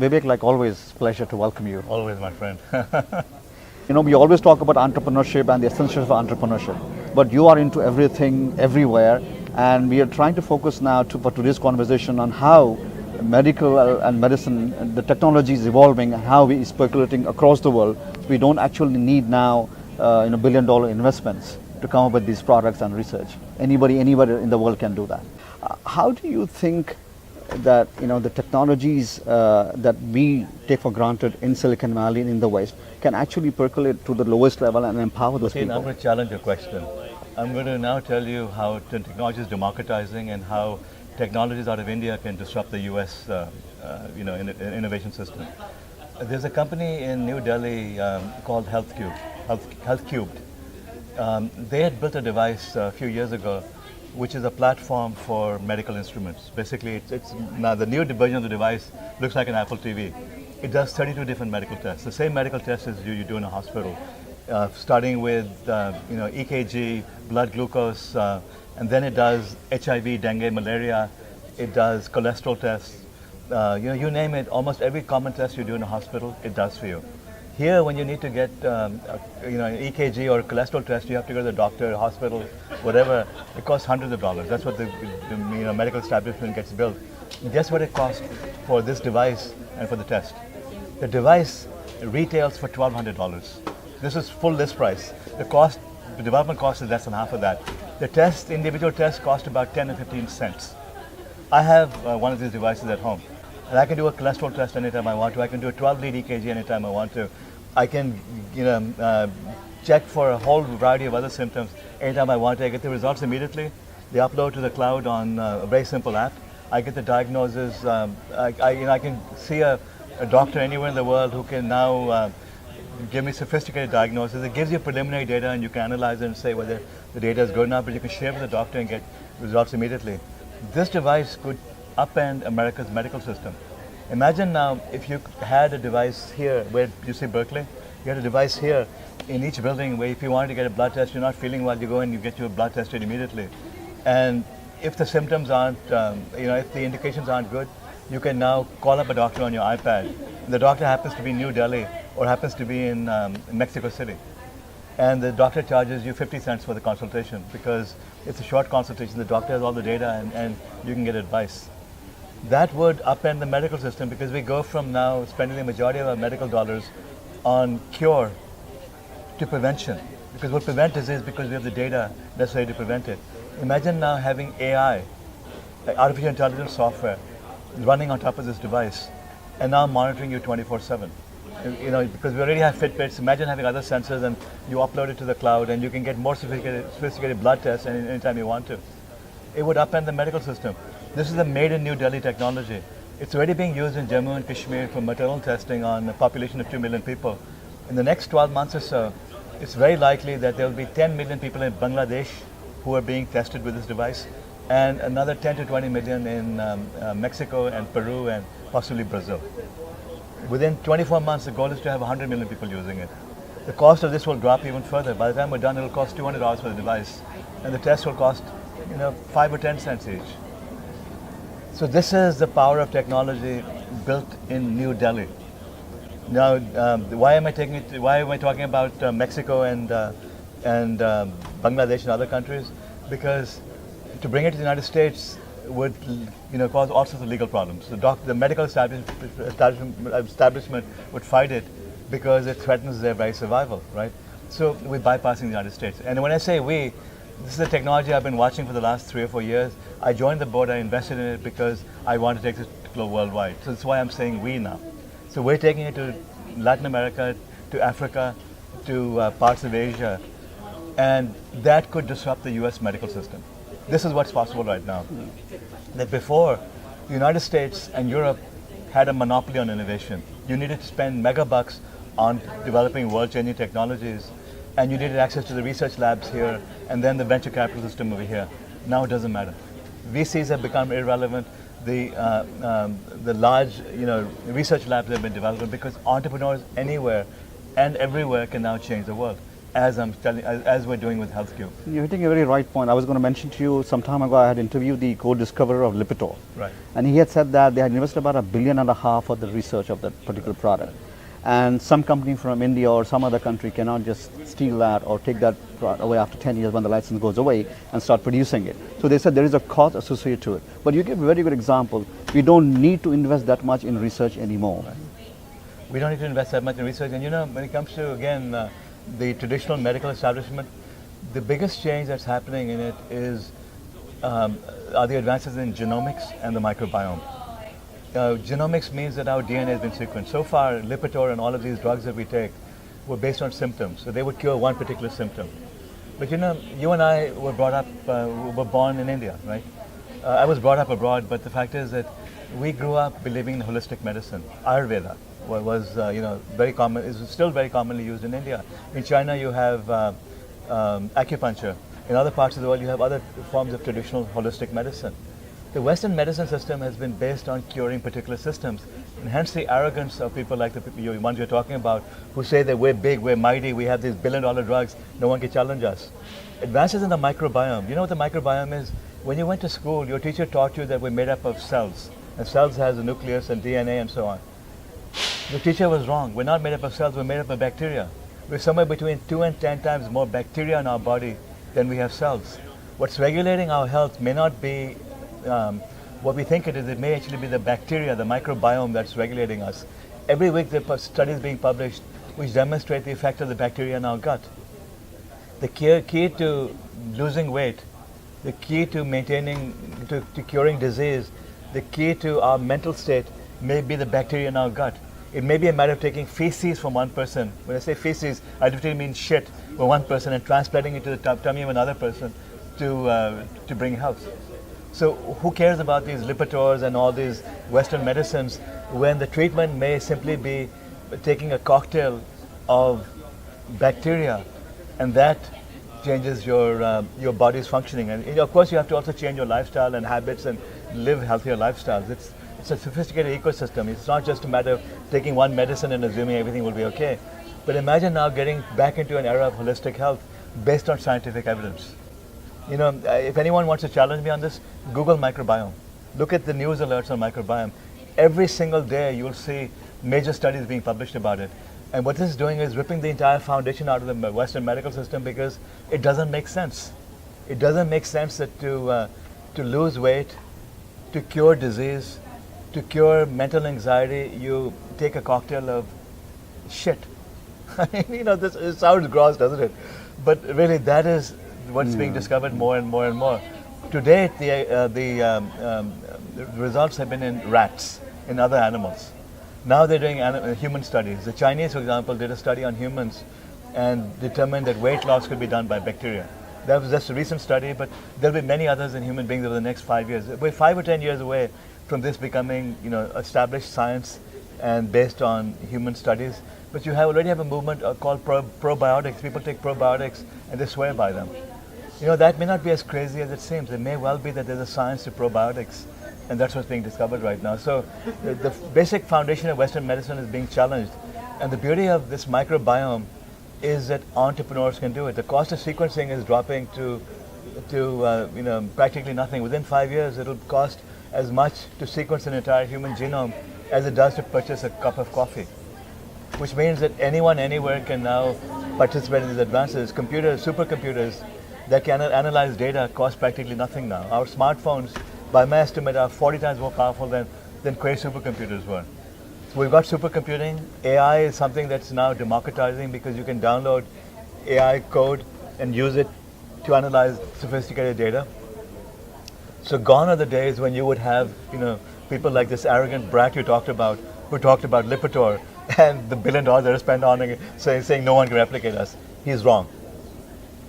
Vivek, like always, pleasure to welcome you. Always, my friend. We always talk about entrepreneurship and the essentials of entrepreneurship, but you are into everything, everywhere, and we are trying to focus now for today's conversation on how medical and medicine, the technology is evolving and how it's percolating across the world. We don't actually need now billion-dollar investments to come up with these products and research. Anybody, anywhere in the world can do that. How do you think that the technologies that we take for granted in Silicon Valley and in the West can actually percolate to the lowest level and empower those people? I'm going to challenge your question. I'm going to now tell you how technology is democratizing and how technologies out of India can disrupt the US innovation system. There's a company in New Delhi called Health Cubed. They had built a device a few years ago which is a platform for medical instruments. Basically, it's now the new version of the device looks like an Apple TV. It does 32 different medical tests, the same medical tests as you do in a hospital, starting with EKG, blood glucose, and then it does HIV, dengue, malaria. It does cholesterol tests. You name it. Almost every common test you do in a hospital, it does for you. Here, when you need to get an EKG or a cholesterol test, you have to go to the doctor, hospital, whatever. It costs hundreds of dollars. That's what the medical establishment gets billed. Guess what it costs for this device and for the test? The device retails for $1,200. This is full list price. The development cost is less than half of that. The individual test cost about 10 or 15 cents. I have one of these devices at home. And I can do a cholesterol test anytime I want to. I can do a 12-lead EKG anytime I want to. I can, check for a whole variety of other symptoms anytime I want to. I get the results immediately. They upload to the cloud on a very simple app. I get the diagnosis. I can see a doctor anywhere in the world who can now give me sophisticated diagnosis. It gives you preliminary data, and you can analyze it and say whether the data is good enough. But you can share with the doctor and get results immediately. This device could upend America's medical system. Imagine now if you had a device here where you see Berkeley, you had a device here in each building where if you wanted to get a blood test, you're not feeling well, you go and you get your blood tested immediately. And if the symptoms aren't, if the indications aren't good, you can now call up a doctor on your iPad. The doctor happens to be in New Delhi or happens to be in Mexico City. And the doctor charges you 50 cents for the consultation because it's a short consultation. The doctor has all the data and you can get advice. That would upend the medical system because we go from now spending the majority of our medical dollars on cure to prevention. Because we'll prevent disease because we have the data necessary to prevent it. Imagine now having AI, artificial intelligence software, running on top of this device and now monitoring you 24/7. Because we already have Fitbits. Imagine having other sensors and you upload it to the cloud and you can get more sophisticated blood tests anytime you want to. It would upend the medical system. This is a made in New Delhi technology. It's already being used in Jammu and Kashmir for maternal testing on a population of 2 million people. In the next 12 months or so, it's very likely that there will be 10 million people in Bangladesh who are being tested with this device and another 10 to 20 million in Mexico and Peru and possibly Brazil. Within 24 months, the goal is to have 100 million people using it. The cost of this will drop even further. By the time we're done, it will cost $200 for the device. And the test will cost 5 or 10 cents each. So this is the power of technology built in New Delhi. Now, why am I talking about Mexico and Bangladesh and other countries? Because to bring it to the United States would cause all sorts of legal problems. The medical establishment would fight it because it threatens their very survival, right? So we're bypassing the United States. And when I say we, this is a technology I've been watching for the last 3 or 4 years. I joined the board, I invested in it because I want to take this to worldwide. So that's why I'm saying we now. So we're taking it to Latin America, to Africa, to parts of Asia, and that could disrupt the US medical system. This is what's possible right now. That before, the United States and Europe had a monopoly on innovation. You needed to spend mega bucks on developing world-changing technologies, and you needed access to the research labs here and then the venture capital system over here. Now it doesn't matter. VCs have become irrelevant. The large research labs have been developed because entrepreneurs anywhere and everywhere can now change the world. as I'm telling, as we're doing with HealthQ. You're hitting a very right point. I was going to mention to you some time ago, I had interviewed the co-discoverer of Lipitor. Right. And he had said that they had invested about $1.5 billion for the research of that particular product. And some company from India or some other country cannot just steal that or take that away after 10 years when the license goes away and start producing it. So they said there is a cost associated to it. But you give a very good example. We don't need to invest that much in research anymore. Right. We don't need to invest that much in research. And you know, when it comes to, again, the traditional medical establishment, the biggest change that's happening in it is are the advances in genomics and the microbiome. Genomics means that our DNA has been sequenced. So far, Lipitor and all of these drugs that we take were based on symptoms. So they would cure one particular symptom. But you know, you and I were brought up, were born in India, right? I was brought up abroad, but the fact is that we grew up believing in holistic medicine. Ayurveda was very common, is still very commonly used in India. In China, you have acupuncture. In other parts of the world, you have other forms of traditional holistic medicine. The Western medicine system has been based on curing particular systems, and hence the arrogance of people like the ones you're talking about, who say that we're big, we're mighty, we have these billion-dollar drugs, no one can challenge us. Advances in the microbiome. You know what the microbiome is? When you went to school, your teacher taught you that we're made up of cells, and cells has a nucleus and DNA and so on. The teacher was wrong. We're not made up of cells, we're made up of bacteria. We're somewhere between 2 and 10 times more bacteria in our body than we have cells. What's regulating our health may not be what we think it is. It may actually be the bacteria, the microbiome that's regulating us. Every week there are studies being published which demonstrate the effect of the bacteria in our gut. The key to losing weight, the key to maintaining, to curing disease, the key to our mental state may be the bacteria in our gut. It may be a matter of taking feces from one person. When I say feces, I literally mean shit from one person and transplanting it to the tummy of another person to bring health. So who cares about these Lipitors and all these Western medicines when the treatment may simply be taking a cocktail of bacteria, and that changes your body's functioning. And of course you have to also change your lifestyle and habits and live healthier lifestyles. It's a sophisticated ecosystem. It's not just a matter of taking one medicine and assuming everything will be okay. But imagine now getting back into an era of holistic health based on scientific evidence. You know, if anyone wants to challenge me on this, Google microbiome. Look at the news alerts on microbiome. Every single day you'll see major studies being published about it. And what this is doing is ripping the entire foundation out of the Western medical system because it doesn't make sense. It doesn't make sense that to lose weight, to cure disease, to cure mental anxiety, you take a cocktail of shit. I mean, you know, it sounds gross, doesn't it? But really, that is what's being discovered more and more and more. To date, the results have been in rats, in other animals. Now they're doing human studies. The Chinese, for example, did a study on humans and determined that weight loss could be done by bacteria. That was just a recent study, but there'll be many others in human beings over the next 5 years. We're 5 or 10 years away from this becoming, you know, established science and based on human studies. But you already have a movement called probiotics. People take probiotics and they swear by them. You know, that may not be as crazy as it seems. It may well be that there's a science to probiotics, and that's what's being discovered right now. So the basic foundation of Western medicine is being challenged. And the beauty of this microbiome is that entrepreneurs can do it. The cost of sequencing is dropping to practically nothing. Within 5 years, it'll cost as much to sequence an entire human genome as it does to purchase a cup of coffee, which means that anyone, anywhere can now participate in these advances. Computers, supercomputers that can analyze data cost practically nothing now. Our smartphones, by my estimate, are 40 times more powerful than crazy supercomputers were. So we've got supercomputing. AI is something that's now democratizing because you can download AI code and use it to analyze sophisticated data. So gone are the days when you would have, you know, people like this arrogant brat you talked about, who talked about Lipitor and the $1 billion that are spent on it, saying no one can replicate us. He's wrong.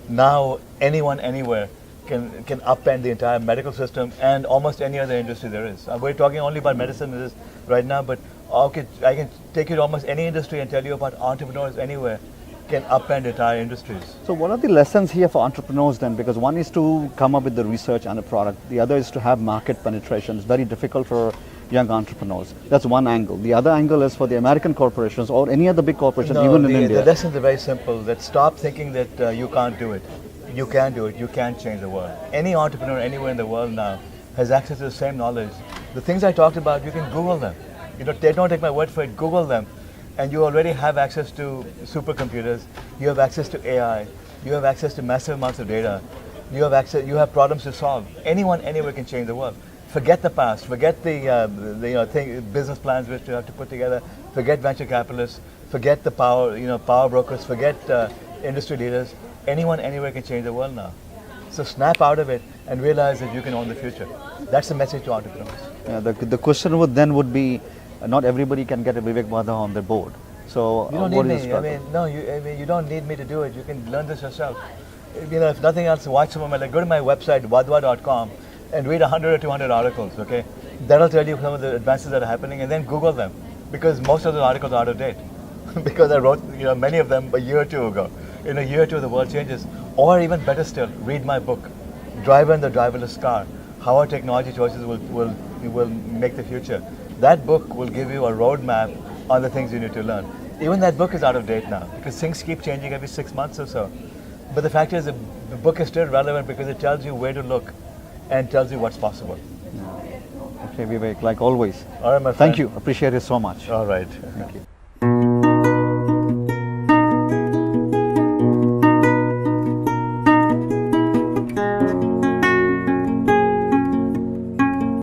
Now anyone, anywhere can upend the entire medical system and almost any other industry there is. We're talking only about medicine right now, but okay, I can take you to almost any industry and tell you about entrepreneurs anywhere can upend entire industries. So what are the lessons here for entrepreneurs then? Because one is to come up with the research and a product. The other is to have market penetration. It's very difficult for young entrepreneurs. That's one angle. The other angle is for the American corporations or any other big corporation, even in India. The lessons are very simple. That stop thinking that you can't do it. You can do it. You can change the world. Any entrepreneur anywhere in the world now has access to the same knowledge. The things I talked about, you can Google them. Don't take my word for it. Google them, and you already have access to supercomputers. You have access to AI. You have access to massive amounts of data. You have access. You have problems to solve. Anyone, anywhere can change the world. Forget the past. Forget the business plans which you have to put together. Forget venture capitalists. Forget the power brokers. Forget industry leaders. Anyone, anywhere can change the world now. So snap out of it and realize that you can own the future. That's the message to entrepreneurs. Yeah, the question would be, not everybody can get a Vivek Wadhwa on their board. So you don't need me. You don't need me to do it. You can learn this yourself. If nothing else, watch some of my, go to my website, wadhwa.com, and read 100 or 200 articles, okay? That'll tell you some of the advances that are happening, and then Google them, because most of the articles are out of date. Because I wrote many of them a year or two ago. In a year or two, the world changes. Or even better still, read my book, Driver and the Driverless Car, How Our Technology Choices will Make the Future. That book will give you a roadmap on the things you need to learn. Even that book is out of date now, because things keep changing every 6 months or so. But the fact is, the book is still relevant because it tells you where to look and tells you what's possible. Okay, Vivek, like always. All right, my friend. Thank you. Appreciate it so much. All right. Thank you.